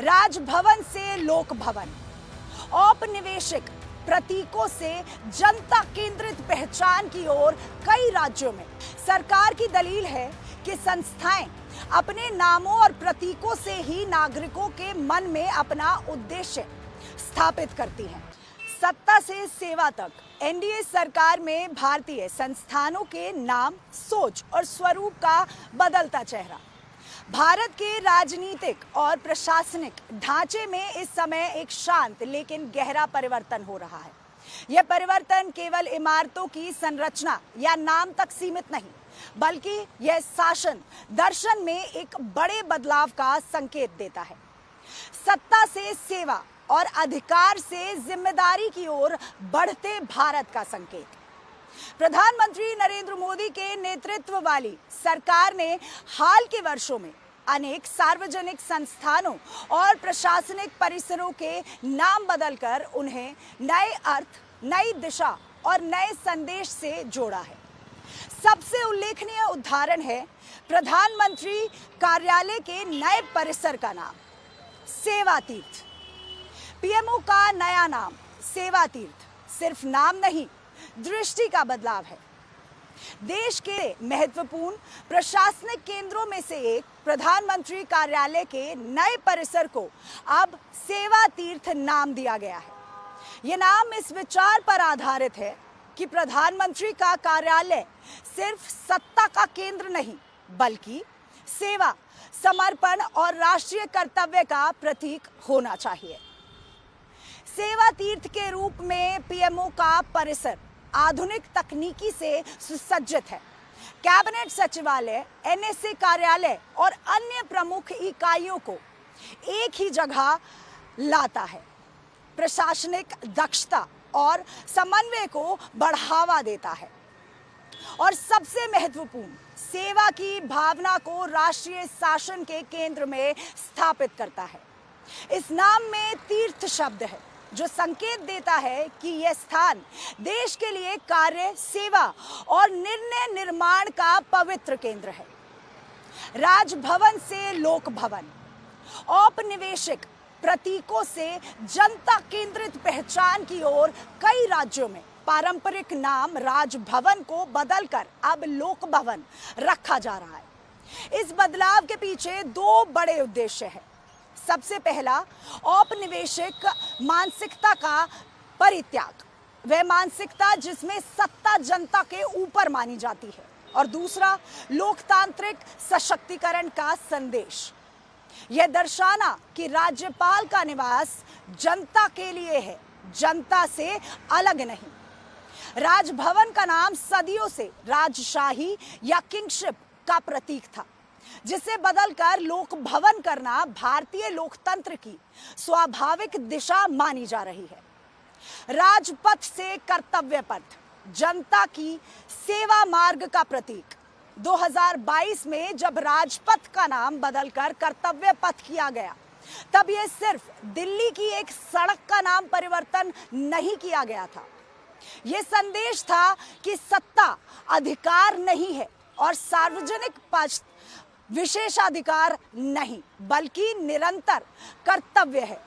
राजभवन से लोक भवन, औपनिवेशिक प्रतीकों से जनता केंद्रित पहचान की ओर कई राज्यों में सरकार की दलील है कि संस्थाएं अपने नामों और प्रतीकों से ही नागरिकों के मन में अपना उद्देश्य स्थापित करती हैं। सत्ता से सेवा तक एनडीए सरकार में भारतीय संस्थानों के नाम, सोच और स्वरूप का बदलता चेहरा। भारत के राजनीतिक और प्रशासनिक ढांचे में इस समय एक शांत लेकिन गहरा परिवर्तन हो रहा है। यह परिवर्तन केवल इमारतों की संरचना या नाम तक सीमित नहीं, बल्कि यह शासन दर्शन में एक बड़े बदलाव का संकेत देता है। सत्ता से सेवा और अधिकार से जिम्मेदारी की ओर बढ़ते भारत का संकेत। प्रधानमंत्री नरेंद्र मोदी के नेतृत्व वाली सरकार ने हाल के वर्षों में अनेक सार्वजनिक संस्थानों और प्रशासनिक परिसरों के नाम बदलकर उन्हें नए अर्थ, नई दिशा और नए संदेश से जोड़ा है। सबसे उल्लेखनीय उदाहरण है प्रधानमंत्री कार्यालय के नए परिसर का नाम सेवा तीर्थ। पीएमओ का नया नाम सेवा तीर्थ सिर्फ नाम नहीं, दृष्टि का बदलाव है। देश के महत्वपूर्ण प्रशासनिक केंद्रों में से एक प्रधानमंत्री कार्यालय के नए परिसर को अब सेवा तीर्थ नाम दिया गया है। यह नाम इस विचार पर आधारित है कि प्रधानमंत्री का कार्यालय सिर्फ सत्ता का केंद्र नहीं, बल्कि सेवा, समर्पण और राष्ट्रीय कर्तव्य का प्रतीक होना चाहिए। सेवा तीर्थ के रूप में पीएमओ का परिसर आधुनिक तकनीकी से सुसज्जित है। कैबिनेट सचिवालय, एनएसए कार्यालय और अन्य प्रमुख इकाइयों को एक ही जगह लाता है, प्रशासनिक दक्षता और समन्वय को बढ़ावा देता है और सबसे महत्वपूर्ण, सेवा की भावना को राष्ट्रीय शासन के केंद्र में स्थापित करता है। इस नाम में तीर्थ शब्द है, जो संकेत देता है कि यह स्थान देश के लिए कार्य, सेवा और निर्णय निर्माण का पवित्र केंद्र है। राजभवन से लोक भवन, औपनिवेशिक प्रतीकों से जनता केंद्रित पहचान की ओर कई राज्यों में पारंपरिक नाम राजभवन को बदलकर अब लोक भवन रखा जा रहा है। इस बदलाव के पीछे दो बड़े उद्देश्य हैं। सबसे पहला, औपनिवेशिक मानसिकता का परित्याग, वह मानसिकता जिसमें सत्ता जनता के ऊपर मानी जाती है, और दूसरा, लोकतांत्रिक सशक्तिकरण का संदेश, यह दर्शाना कि राज्यपाल का निवास जनता के लिए है, जनता से अलग नहीं। राजभवन का नाम सदियों से राजशाही या किंगशिप का प्रतीक था, जिसे बदलकर लोक भवन करना भारतीय लोकतंत्र की स्वाभाविक दिशा मानी जा रही है। राजपथ से कर्तव्य पथ, जनता की सेवा मार्ग का प्रतीक। 2022 में जब राजपथ का नाम बदलकर कर्तव्य पथ किया गया, तब यह सिर्फ दिल्ली की एक सड़क का नाम परिवर्तन नहीं किया गया था। यह संदेश था कि सत्ता अधिकार नहीं है और सार्वजनिक पथ विशेषाधिकार नहीं, बल्कि निरंतर कर्तव्य है।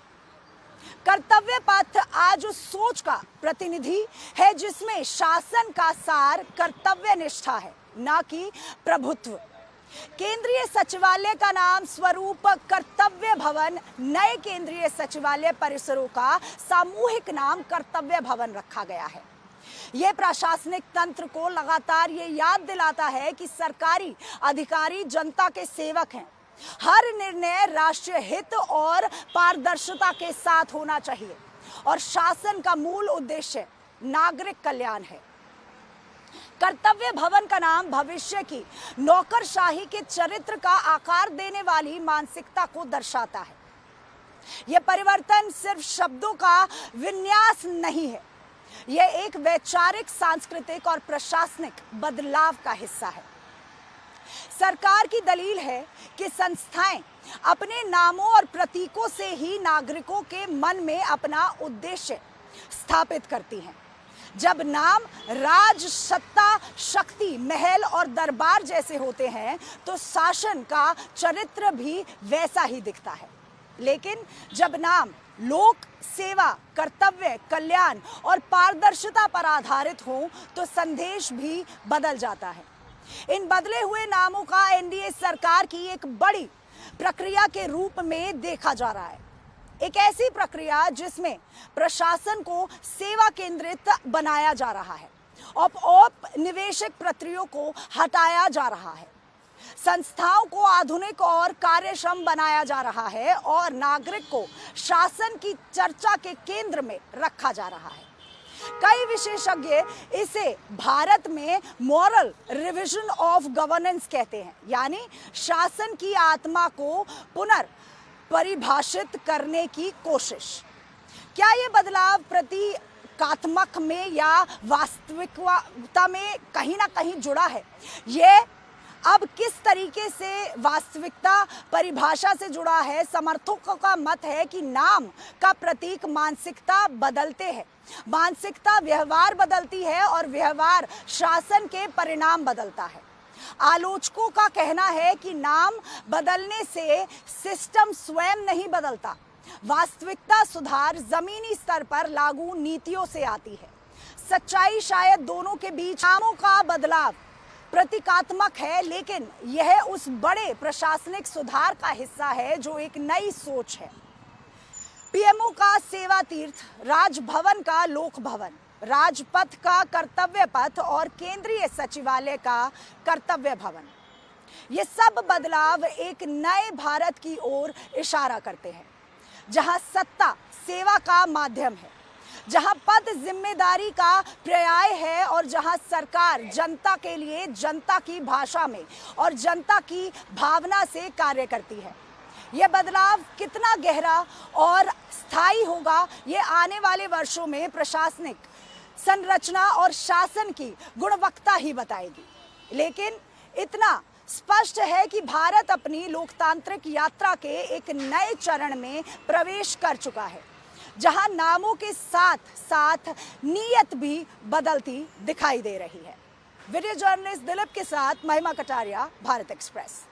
कर्तव्य पथ आज उस सोच का प्रतिनिधि है जिसमें शासन का सार कर्तव्य निष्ठा है, न कि प्रभुत्व। केंद्रीय सचिवालय का नाम स्वरूप कर्तव्य भवन, नए केंद्रीय सचिवालय परिसरों का सामूहिक नाम कर्तव्य भवन रखा गया है। यह प्रशासनिक तंत्र को लगातार ये याद दिलाता है कि सरकारी अधिकारी जनता के सेवक हैं। हर निर्णय राष्ट्रीय हित और पारदर्शिता के साथ होना चाहिए और शासन का मूल उद्देश्य नागरिक कल्याण है। कर्तव्य भवन का नाम भविष्य की नौकरशाही के चरित्र का आकार देने वाली मानसिकता को दर्शाता है। यह परिवर्तन सिर्फ शब्दों का विन्यास नहीं है, यह एक वैचारिक, सांस्कृतिक और प्रशासनिक बदलाव का हिस्सा है। सरकार की दलील है कि संस्थाएं अपने नामों और प्रतीकों से ही नागरिकों के मन में अपना उद्देश्य स्थापित करती हैं। जब नाम राज, सत्ता, शक्ति, महल और दरबार जैसे होते हैं, तो शासन का चरित्र भी वैसा ही दिखता है। लेकिन जब नाम लोक सेवा, कर्तव्य, कल्याण और पारदर्शिता पर आधारित हो तो संदेश भी बदल जाता है। इन बदले हुए नामों का एनडीए सरकार की एक बड़ी प्रक्रिया के रूप में देखा जा रहा है। एक ऐसी प्रक्रिया जिसमें प्रशासन को सेवा केंद्रित बनाया जा रहा है, औपनिवेशिक प्रक्रियाओं को हटाया जा रहा है, संस्थाओं को आधुनिक और कार्यक्षम बनाया जा रहा है और नागरिक को शासन की चर्चा के केंद्र में रखा जा रहा है। कई विशेषज्ञ इसे भारत में मॉरल रिविजन ऑफ गवर्नेंस कहते हैं, यानी शासन की आत्मा को पुनर्परिभाषित करने की कोशिश। क्या ये बदलाव प्रतीकात्मक में या वास्तविकता में कहीं ना कहीं जुड़ा है? ये अब किस तरीके से वास्तविकता परिभाषा से जुड़ा है? समर्थकों का मत है कि नाम का प्रतीक मानसिकता बदलते हैं, मानसिकता व्यवहार बदलती है और व्यवहार शासन के परिणाम बदलता है। आलोचकों का कहना है कि नाम बदलने से सिस्टम स्वयं नहीं बदलता, वास्तविकता सुधार जमीनी स्तर पर लागू नीतियों से आती है। सच्चाई शायद दोनों के बीच। नामों का बदलाव प्रतीकात्मक है, लेकिन यह उस बड़े प्रशासनिक सुधार का हिस्सा है जो एक नई सोच है। पीएमओ का सेवा तीर्थ, राजभवन का लोक भवन, राजपथ का कर्तव्य पथ और केंद्रीय सचिवालय का कर्तव्य भवन, ये सब बदलाव एक नए भारत की ओर इशारा करते हैं, जहां सत्ता सेवा का माध्यम है, जहां पद जिम्मेदारी का पर्याय है और जहां सरकार जनता के लिए, जनता की भाषा में और जनता की भावना से कार्य करती है। यह बदलाव कितना गहरा और स्थायी होगा, ये आने वाले वर्षों में प्रशासनिक संरचना और शासन की गुणवत्ता ही बताएगी। लेकिन इतना स्पष्ट है कि भारत अपनी लोकतांत्रिक यात्रा के एक नए चरण में प्रवेश कर चुका है, जहां नामों के साथ साथ नीयत भी बदलती दिखाई दे रही है। वीडियो जर्नलिस्ट दिलीप के साथ महिमा कटारिया, भारत एक्सप्रेस।